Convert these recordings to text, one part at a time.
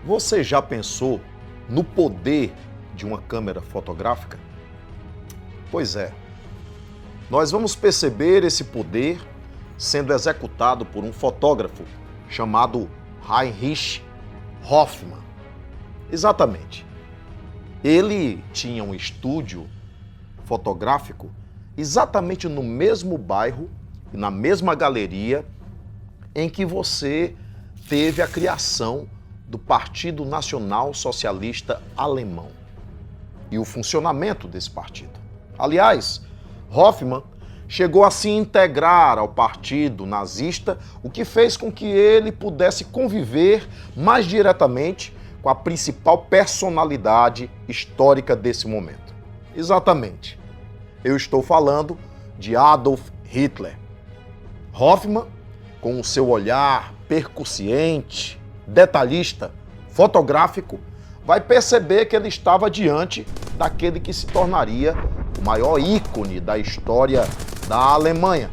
Você já pensou no poder de uma câmera fotográfica? Pois é, nós vamos perceber esse poder sendo executado por um fotógrafo chamado Heinrich Hoffmann. Exatamente. Ele tinha um estúdio fotográfico exatamente no mesmo bairro e na mesma galeria em que você teve a criação do Partido Nacional Socialista Alemão e o funcionamento desse partido. Aliás, Hoffmann chegou a se integrar ao partido nazista, o que fez com que ele pudesse conviver mais diretamente com a principal personalidade histórica desse momento. Exatamente. Eu estou falando de Adolf Hitler. Hoffmann, com o seu olhar percussiente, detalhista, fotográfico, vai perceber que ele estava diante daquele que se tornaria o maior ícone da história da Alemanha,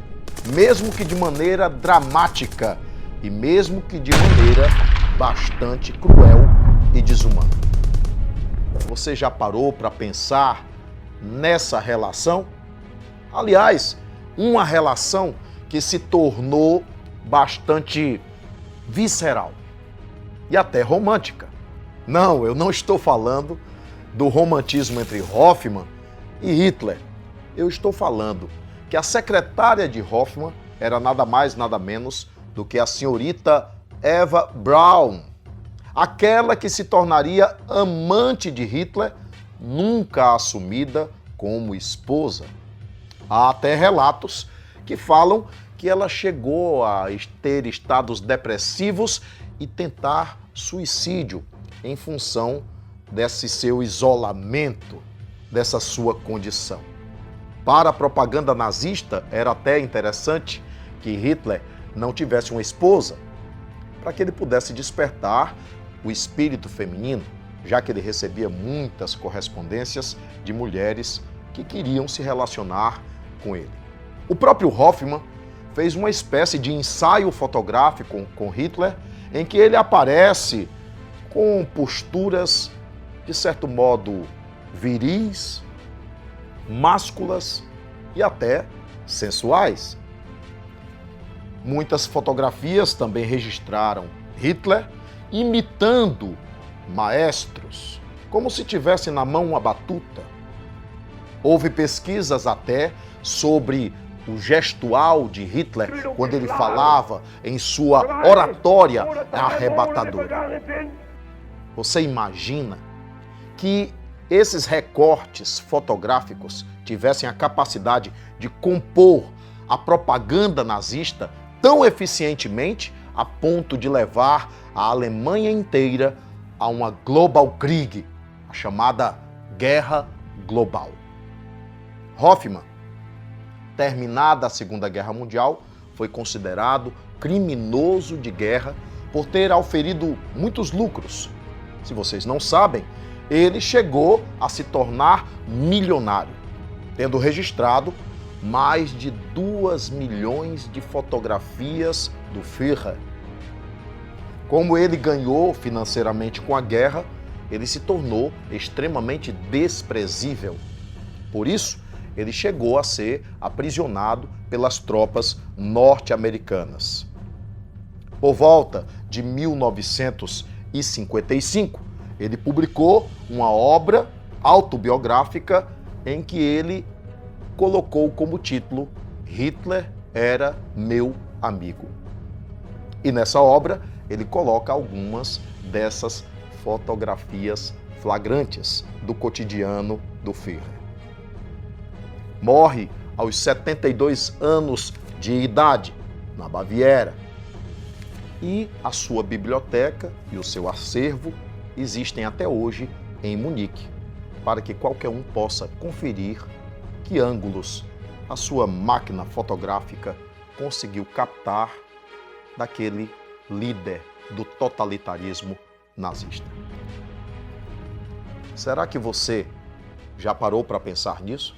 mesmo que de maneira dramática e mesmo que de maneira bastante cruel e desumana. Você já parou para pensar nessa relação? Aliás, uma relação que se tornou bastante visceral e até romântica. Não, eu não estou falando do romantismo entre Hoffmann e Hitler. Eu estou falando que a secretária de Hoffmann era nada mais, nada menos do que a senhorita Eva Braun, aquela que se tornaria amante de Hitler, nunca assumida como esposa. Há até relatos que falam que ela chegou a ter estados depressivos e tentar suicídio em função desse seu isolamento, dessa sua condição. Para a propaganda nazista, era até interessante que Hitler não tivesse uma esposa, para que ele pudesse despertar o espírito feminino, já que ele recebia muitas correspondências de mulheres que queriam se relacionar com ele. O próprio Hoffmann fez uma espécie de ensaio fotográfico com Hitler, em que ele aparece com posturas, de certo modo, viris, másculas e até sensuais. Muitas fotografias também registraram Hitler imitando maestros, como se tivesse na mão uma batuta. Houve pesquisas até sobre o gestual de Hitler quando ele falava em sua oratória arrebatadora. Você imagina que esses recortes fotográficos tivessem a capacidade de compor a propaganda nazista tão eficientemente a ponto de levar a Alemanha inteira a uma Global Krieg, a chamada Guerra Global. Hoffmann, terminada a Segunda Guerra Mundial, foi considerado criminoso de guerra por ter auferido muitos lucros. Se vocês não sabem, ele chegou a se tornar milionário, tendo registrado mais de 2 milhões de fotografias do Führer. Como ele ganhou financeiramente com a guerra, ele se tornou extremamente desprezível. Por isso, ele chegou a ser aprisionado pelas tropas norte-americanas. Por volta de 1955, ele publicou uma obra autobiográfica em que ele colocou como título Hitler era meu amigo. E nessa obra ele coloca algumas dessas fotografias flagrantes do cotidiano do Führer. Morre aos 72 anos de idade, na Baviera. E a sua biblioteca e o seu acervo existem até hoje em Munique, para que qualquer um possa conferir que ângulos a sua máquina fotográfica conseguiu captar daquele líder do totalitarismo nazista. Será que você já parou para pensar nisso?